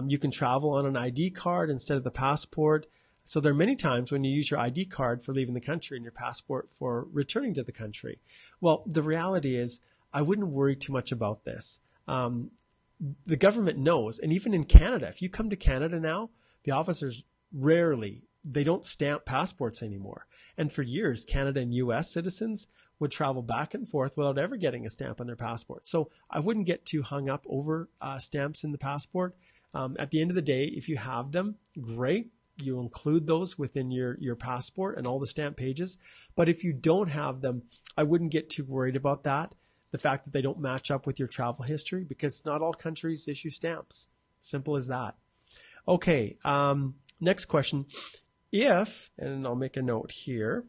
you can travel on an ID card instead of the passport. So there are many times when you use your ID card for leaving the country and your passport for returning to the country. Well, the reality is I wouldn't worry too much about this. The government knows, and even in Canada, if you come to Canada now, the officers they don't stamp passports anymore. And for years, Canada and US citizens would travel back and forth without ever getting a stamp on their passport. So I wouldn't get too hung up over stamps in the passport. At the end of the day, if you have them, great. You include those within your passport and all the stamp pages. But if you don't have them, I wouldn't get too worried about that. The fact that they don't match up with your travel history, because not all countries issue stamps. Simple as that. Okay, next question. And I'll make a note here,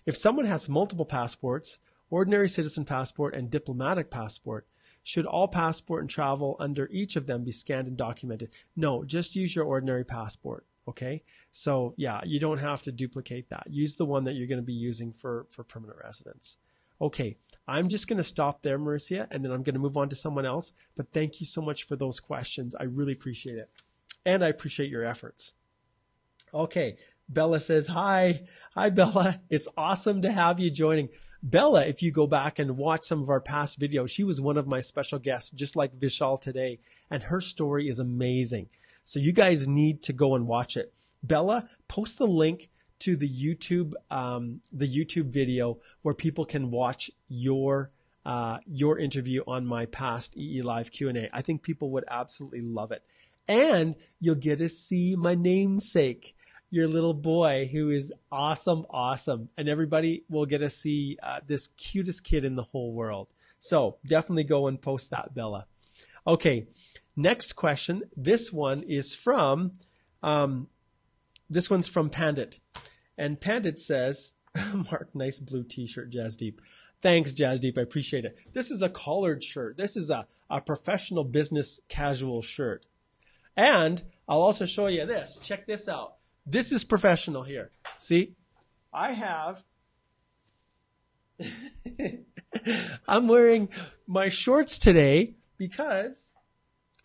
if someone has multiple passports, ordinary citizen passport and diplomatic passport, should all passport and travel under each of them be scanned and documented? No, just use your ordinary passport. Okay. So yeah, you don't have to duplicate that. Use the one that you're going to be using for permanent residence. Okay. I'm just going to stop there, Mauricia, and then I'm going to move on to someone else. But thank you so much for those questions. I really appreciate it. And I appreciate your efforts. Okay. Bella says, hi. Hi, Bella. It's awesome to have you joining. Bella, if you go back and watch some of our past videos, she was one of my special guests, just like Vishal today. And her story is amazing. So you guys need to go and watch it. Bella, post the link to the YouTube video where people can watch your interview on my past EE Live Q&A. I think people would absolutely love it. And you'll get to see my namesake, your little boy, who is awesome. And everybody will get to see this cutest kid in the whole world. So definitely go and post that, Bella. Okay, next question. This one is from, Pandit. And Pandit says, Mark, nice blue t-shirt, Jazdeep. Thanks, Jazdeep. I appreciate it. This is a collared shirt. This is a professional business casual shirt. And I'll also show you this. Check this out. This is professional here. See, I have, I'm wearing my shorts today because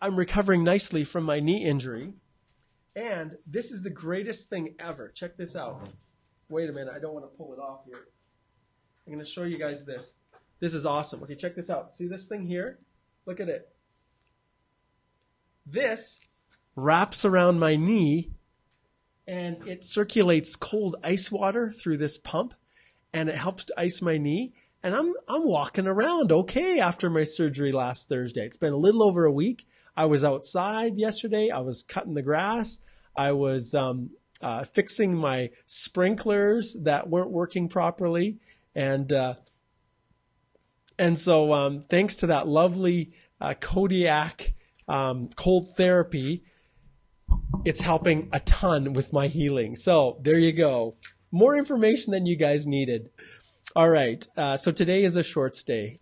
I'm recovering nicely from my knee injury. And this is the greatest thing ever. Check this out. Wait a minute. I don't want to pull it off here. I'm going to show you guys this. This is awesome. Okay, check this out. See this thing here? Look at it. This wraps around my knee and it circulates cold ice water through this pump and it helps to ice my knee. And I'm walking around okay after my surgery last Thursday. It's been a little over a week. I was outside yesterday. I was cutting the grass. I was fixing my sprinklers that weren't working properly. And so thanks to that lovely Kodiak cold therapy, it's helping a ton with my healing. So there you go. More information than you guys needed. All right. So today is a short stay.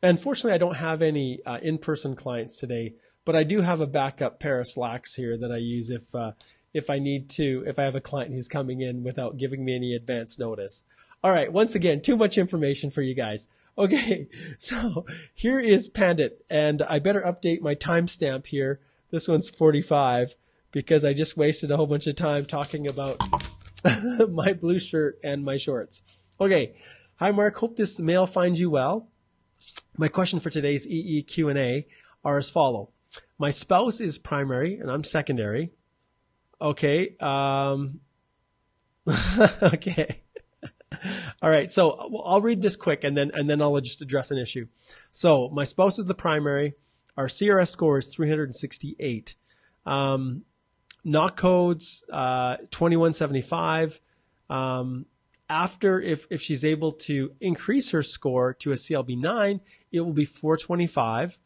Unfortunately, I don't have any in-person clients today, but I do have a backup pair of slacks here that I use if I need to, if I have a client who's coming in without giving me any advance notice. All right, once again, too much information for you guys. Okay, so here is Pandit, and I better update my timestamp here. This one's 45 because I just wasted a whole bunch of time talking about my blue shirt and my shorts. Okay, hi Mark, hope this mail finds you well. My question for today's EE Q&A are as follow. My spouse is primary and I'm secondary. Okay. Okay. All right. So I'll read this quick and then I'll just address an issue. So my spouse is the primary. Our CRS score is 368. Knock codes, 2175. After, if she's able to increase her score to a CLB 9, it will be 425.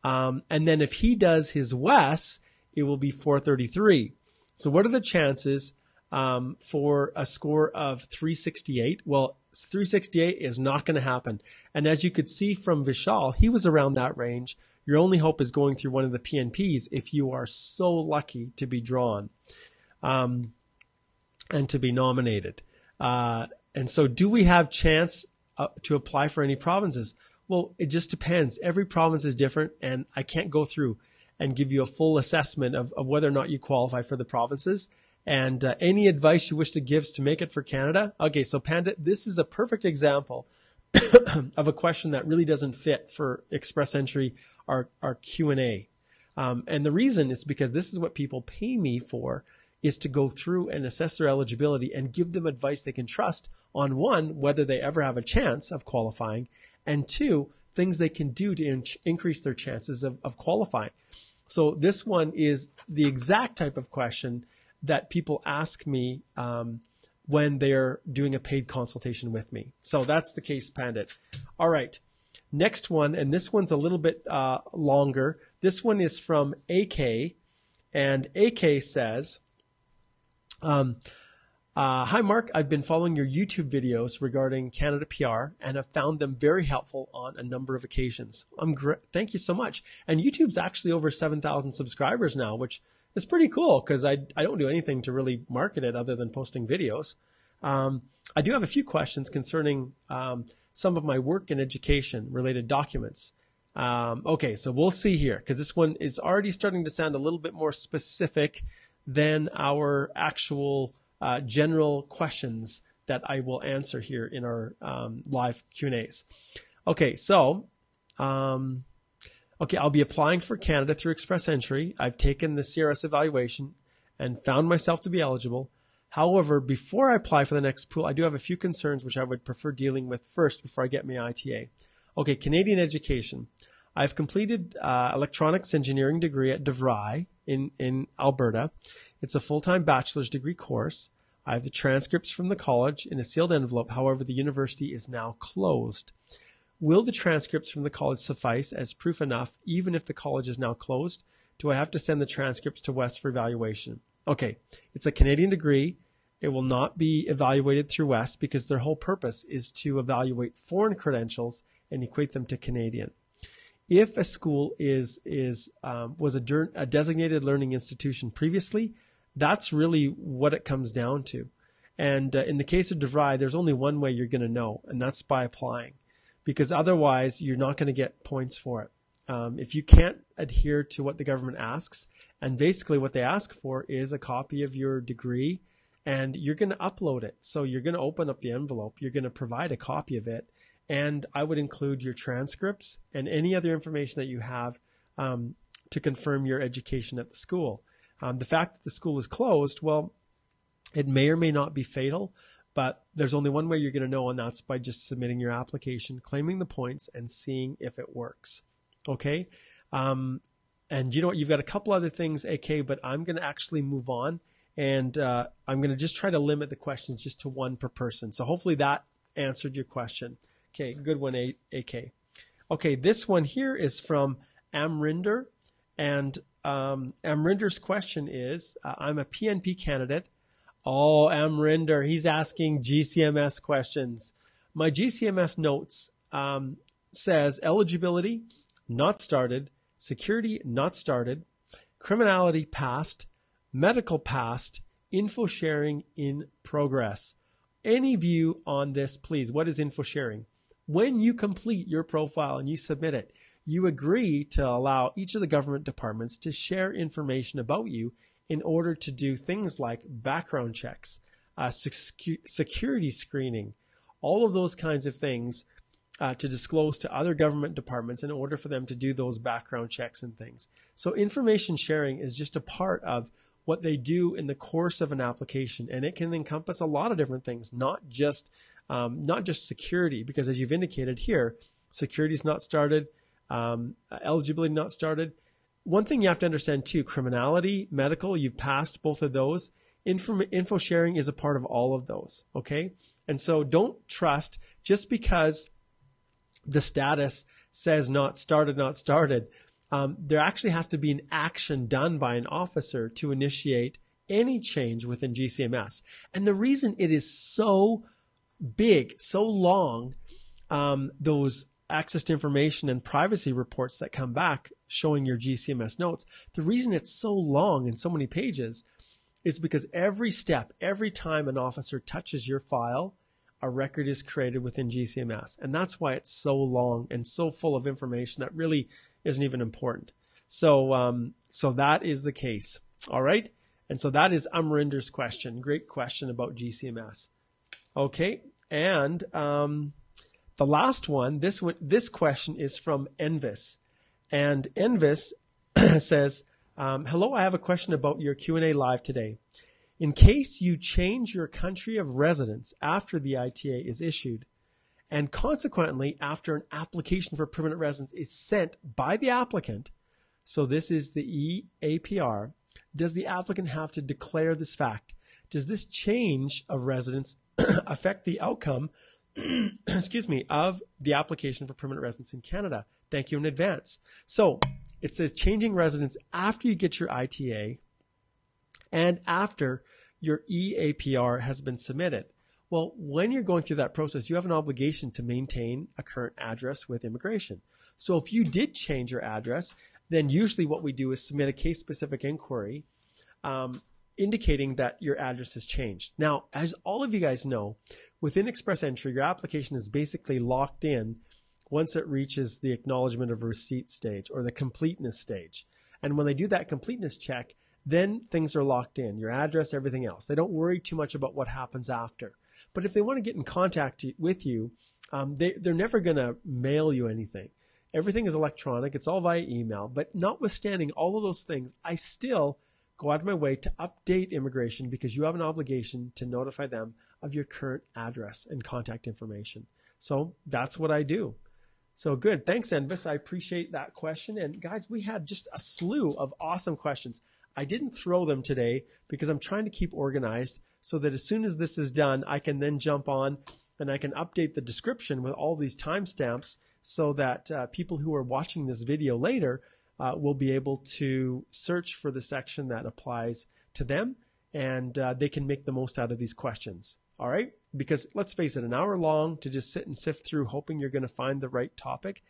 And then if he does his WES, it will be 433. So what are the chances for a score of 368? Well, 368 is not going to happen. And as you could see from Vishal, he was around that range. Your only hope is going through one of the PNPs if you are so lucky to be drawn and to be nominated. And so do we have chance to apply for any provinces? Well, it just depends. Every province is different, and I can't go through and give you a full assessment of whether or not you qualify for the provinces. And any advice you wish to give to make it for Canada. Okay, so Pandit, this is a perfect example of a question that really doesn't fit for Express Entry, our Q&A. And the reason is because this is what people pay me for, is to go through and assess their eligibility and give them advice they can trust on, one, whether they ever have a chance of qualifying, and two, things they can do to increase their chances of qualifying. So this one is the exact type of question that people ask me when they're doing a paid consultation with me. So that's the case, Pandit. All right. Next one, and this one's a little bit longer. This one is from AK, and AK says, hi, Mark. I've been following your YouTube videos regarding Canada PR and have found them very helpful on a number of occasions. Thank you so much. And YouTube's actually over 7,000 subscribers now, which is pretty cool because I don't do anything to really market it other than posting videos. I do have a few questions concerning some of my work and education related documents. Okay, so we'll see here because this one is already starting to sound a little bit more specific than our actual general questions that I will answer here in our live Q&As. Okay, so I'll be applying for Canada through Express Entry. I've taken the CRS evaluation and found myself to be eligible. However, before I apply for the next pool, I do have a few concerns which I would prefer dealing with first before I get my ITA. Okay, Canadian education. I've completed electronics engineering degree at DeVry in Alberta. It's a full-time bachelor's degree course. I have the transcripts from the college in a sealed envelope. However, the university is now closed. Will the transcripts from the college suffice as proof enough, even if the college is now closed? Do I have to send the transcripts to West for evaluation? Okay, it's a Canadian degree. It will not be evaluated through West because their whole purpose is to evaluate foreign credentials and equate them to Canadian. If a school was a designated learning institution previously, that's really what it comes down to. And in the case of DeVry, there's only one way you're going to know, and that's by applying, because otherwise you're not going to get points for it. If you can't adhere to what the government asks, and basically what they ask for is a copy of your degree, and you're going to upload it. So you're going to open up the envelope, you're going to provide a copy of it, and I would include your transcripts and any other information that you have to confirm your education at the school. The fact that the school is closed, well, it may or may not be fatal, but there's only one way you're going to know, and that's by just submitting your application, claiming the points, and seeing if it works. Okay? And you know what? You've got a couple other things, AK, but I'm going to actually move on, and I'm going to just try to limit the questions just to one per person. So hopefully that answered your question. Okay, good one, AK. Okay, this one here is from Amrinder, and Amrinder's question is, I'm a PNP candidate. Oh, Amrinder, he's asking GCMS questions. My GCMS notes says eligibility, not started, security, not started, criminality, passed, medical, passed, info sharing, in progress. Any view on this, please? What is info sharing? When you complete your profile and you submit it, you agree to allow each of the government departments to share information about you in order to do things like background checks, security screening, all of those kinds of things to disclose to other government departments in order for them to do those background checks and things. So information sharing is just a part of what they do in the course of an application, and it can encompass a lot of different things, not just security, because as you've indicated here, security is not started, eligibility not started. One thing you have to understand too, criminality, medical, you've passed both of those. Info sharing is a part of all of those, okay? And so don't trust just because the status says not started, not started. There actually has to be an action done by an officer to initiate any change within GCMS. And the reason it is so big, so long, those access to information and privacy reports that come back showing your GCMS notes, the reason it's so long and so many pages is because every step, every time an officer touches your file, a record is created within GCMS. And that's why it's so long and so full of information that really isn't even important. So that is the case. All right. And so that is Amrinder's question. Great question about GCMS. Okay. And, the last one, this question is from Envis. And Envis says, hello, I have a question about your Q&A live today. In case you change your country of residence after the ITA is issued, and consequently after an application for permanent residence is sent by the applicant, so this is the eAPR, does the applicant have to declare this fact? Does this change of residence affect the outcome of the application for permanent residence in Canada? Thank you in advance. So it says changing residence after you get your ITA and after your eAPR has been submitted. Well, when you're going through that process, you have an obligation to maintain a current address with immigration. So if you did change your address, then usually what we do is submit a case-specific inquiry indicating that your address has changed. Now, as all of you guys know, within Express Entry, your application is basically locked in once it reaches the acknowledgement of receipt stage or the completeness stage. And when they do that completeness check, then things are locked in, your address, everything else. They don't worry too much about what happens after. But if they want to get in contact with you, they're never going to mail you anything. Everything is electronic. It's all via email. But notwithstanding all of those things, I still go out of my way to update immigration because you have an obligation to notify them of your current address and contact information. So that's what I do. So good. Thanks, Envis. I appreciate that question. And guys, we had just a slew of awesome questions. I didn't throw them today because I'm trying to keep organized so that as soon as this is done, I can then jump on and I can update the description with all these timestamps so that people who are watching this video later will be able to search for the section that applies to them and they can make the most out of these questions. All right? Because let's face it, an hour long to just sit and sift through hoping you're going to find the right topic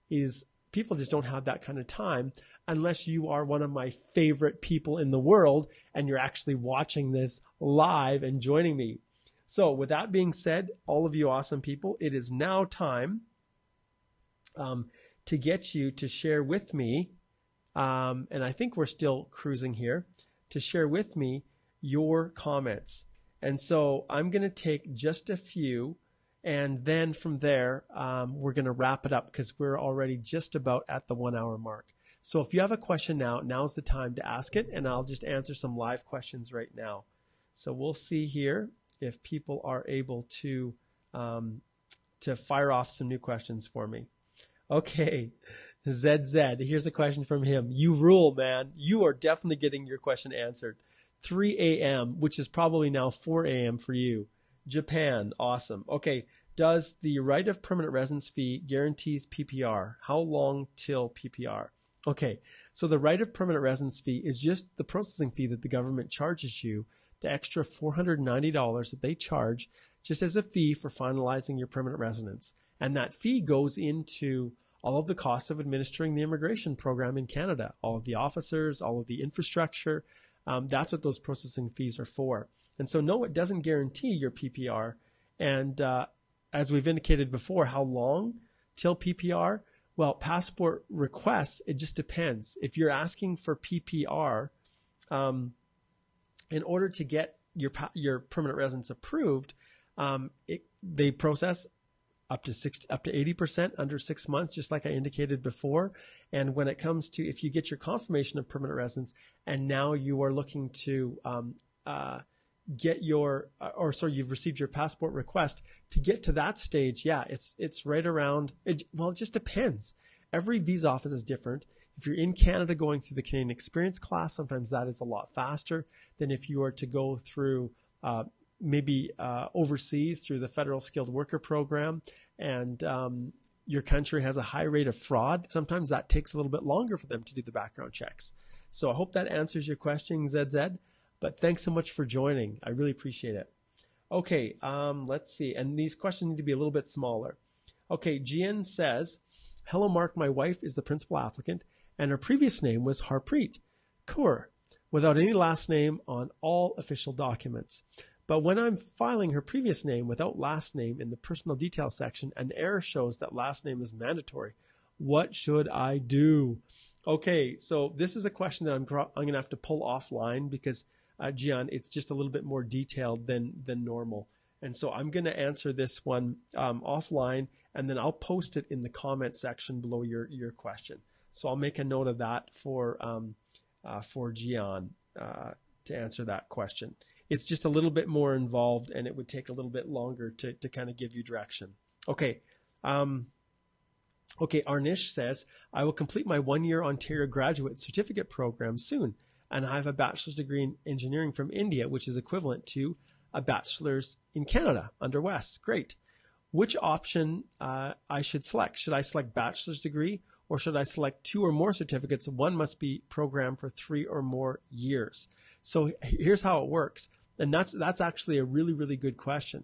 is people just don't have that kind of time unless you are one of my favorite people in the world and you're actually watching this live and joining me. So with that being said, all of you awesome people, it is now time to get you to share with me, and I think we're still cruising here, to share with me your comments. And so I'm going to take just a few, and then from there, we're going to wrap it up because we're already just about at the 1 hour mark. So if you have a question now, now's the time to ask it, and I'll just answer some live questions right now. So we'll see here if people are able to fire off some new questions for me. Okay, ZZ, here's a question from him. You rule, man. You are definitely getting your question answered. 3 a.m., which is probably now 4 a.m. for you. Japan, awesome. Okay, does the right of permanent residence fee guarantees PPR? How long till PPR? Okay, so the right of permanent residence fee is just the processing fee that the government charges you, the extra $490 that they charge just as a fee for finalizing your permanent residence. And that fee goes into all of the costs of administering the immigration program in Canada, all of the officers, all of the infrastructure. That's what those processing fees are for. And so, no, it doesn't guarantee your PPR. And as we've indicated before, how long till PPR? Well, passport requests, it just depends. If you're asking for PPR, in order to get your permanent residence approved, they process up to 80% under 6 months, just like I indicated before. And when it comes to, if you get your confirmation of permanent residence and now you are looking to get you've received your passport request, to get to that stage, it's right around, it just depends. Every visa office is different. If you're in Canada going through the Canadian Experience class, sometimes that is a lot faster than if you are to go through maybe overseas through the Federal Skilled Worker Program, and your country has a high rate of fraud. Sometimes that takes a little bit longer for them to do the background checks. So I hope that answers your question, ZZ. But thanks so much for joining. I really appreciate it. Okay, let's see. And these questions need to be a little bit smaller. Okay, Gian says, hello, Mark. My wife is the principal applicant, and her previous name was Harpreet Kaur, without any last name on all official documents. But when I'm filing her previous name without last name in the personal details section, an error shows that last name is mandatory. What should I do? Okay, so this is a question that I'm going to have to pull offline because, Gian, it's just a little bit more detailed than normal. And so I'm going to answer this one offline, and then I'll post it in the comment section below your question. So I'll make a note of that for Gian to answer that question. It's just a little bit more involved, and it would take a little bit longer to kind of give you direction. Okay. Okay, Arnish says, I will complete my 1-year Ontario graduate certificate program soon, and I have a bachelor's degree in engineering from India, which is equivalent to a bachelor's in Canada under West. Great. Which option I should select? Should I select bachelor's degree, or should I select 2 or more certificates? One must be programmed for 3 or more years. So here's how it works. And that's actually a really, really good question,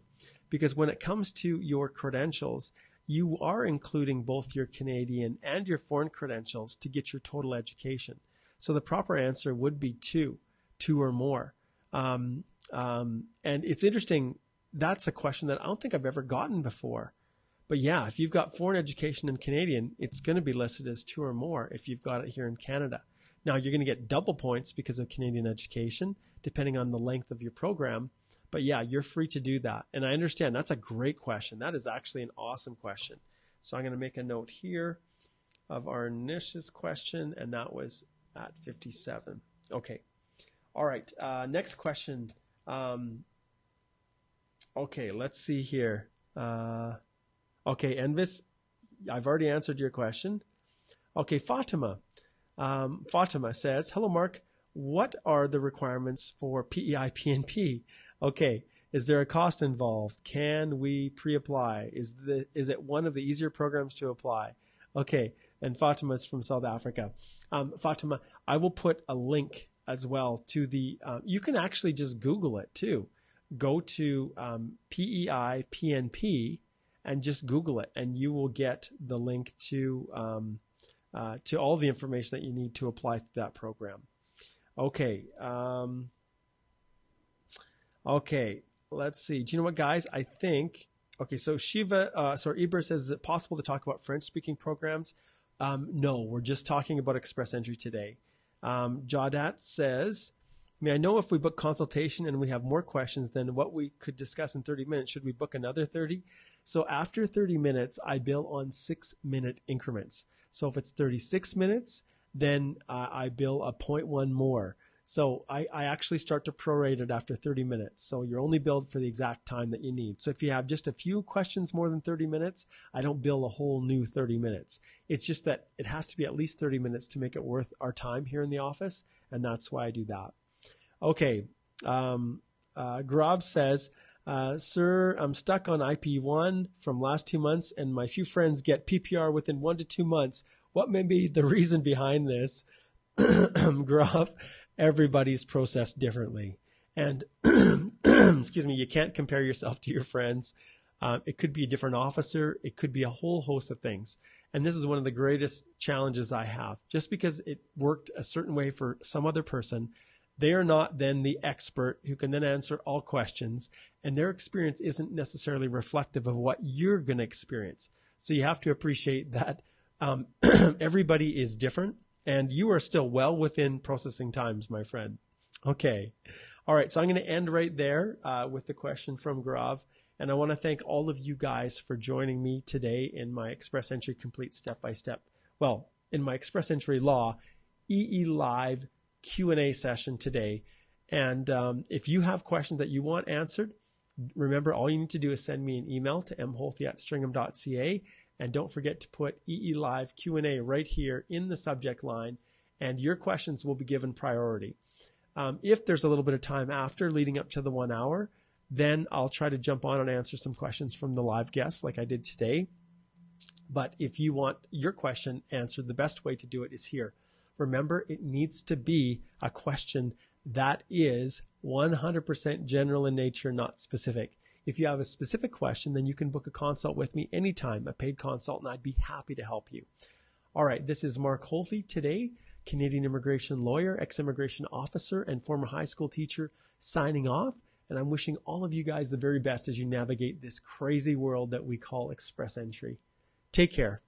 because when it comes to your credentials, you are including both your Canadian and your foreign credentials to get your total education. So the proper answer would be 2 or more. And it's interesting. That's a question that I don't think I've ever gotten before. But yeah, if you've got foreign education and Canadian, it's going to be listed as 2 or more if you've got it here in Canada. Now, you're going to get double points because of Canadian education, depending on the length of your program. But yeah, you're free to do that. And I understand that's a great question. That is actually an awesome question. So I'm going to make a note here of our Nish's question, and that was at 57. Okay. All right. Next question. Okay, let's see here. Okay, Envis, I've already answered your question. Okay, Fatima. Fatima says, hello, Mark. What are the requirements for PEI PNP? Okay, is there a cost involved? Can we pre-apply? Is it one of the easier programs to apply? Okay, and Fatima is from South Africa. Fatima, I will put a link as well to the, you can actually just Google it too. Go to PEI PNP and just Google it, and you will get the link to all the information that you need to apply to that program. Okay. Okay. Let's see. Do you know what, guys? I think. Okay. So Ibra says, is it possible to talk about French-speaking programs? No, we're just talking about express entry today. Jawdat says, may I know if we book consultation and we have more questions than what we could discuss in 30 minutes, should we book another 30? So after 30 minutes, I bill on 6-minute increments. So if it's 36 minutes, then I bill a 0.1 more. So I actually start to prorate it after 30 minutes. So you're only billed for the exact time that you need. So if you have just a few questions more than 30 minutes, I don't bill a whole new 30 minutes. It's just that it has to be at least 30 minutes to make it worth our time here in the office. And that's why I do that. Okay. Grab says, sir, I'm stuck on IP1 from last 2 months and my few friends get PPR within 1 to 2 months. What may be the reason behind this? Grab, everybody's processed differently. And excuse me, you can't compare yourself to your friends. It could be a different officer. It could be a whole host of things. And this is one of the greatest challenges I have. Just because it worked a certain way for some other person, they are not then the expert who can then answer all questions, and their experience isn't necessarily reflective of what you're going to experience. So you have to appreciate that everybody is different, and you are still well within processing times, my friend. Okay. All right. So I'm going to end right there with the question from Gaurav. And I want to thank all of you guys for joining me today in my Express Entry Complete Step-by-Step. Well, in my Express Entry Law EE Live Q&A session today. And if you have questions that you want answered, remember all you need to do is send me an email to mholthy@stringham.ca. And don't forget to put EE Live Q&A right here in the subject line, and your questions will be given priority. If there's a little bit of time after leading up to the 1 hour, then I'll try to jump on and answer some questions from the live guests like I did today. But if you want your question answered, the best way to do it is here. Remember, it needs to be a question that is 100% general in nature, not specific. If you have a specific question, then you can book a consult with me anytime, a paid consult, and I'd be happy to help you. All right, this is Mark Holthe today, Canadian immigration lawyer, ex-immigration officer, and former high school teacher, signing off. And I'm wishing all of you guys the very best as you navigate this crazy world that we call Express Entry. Take care.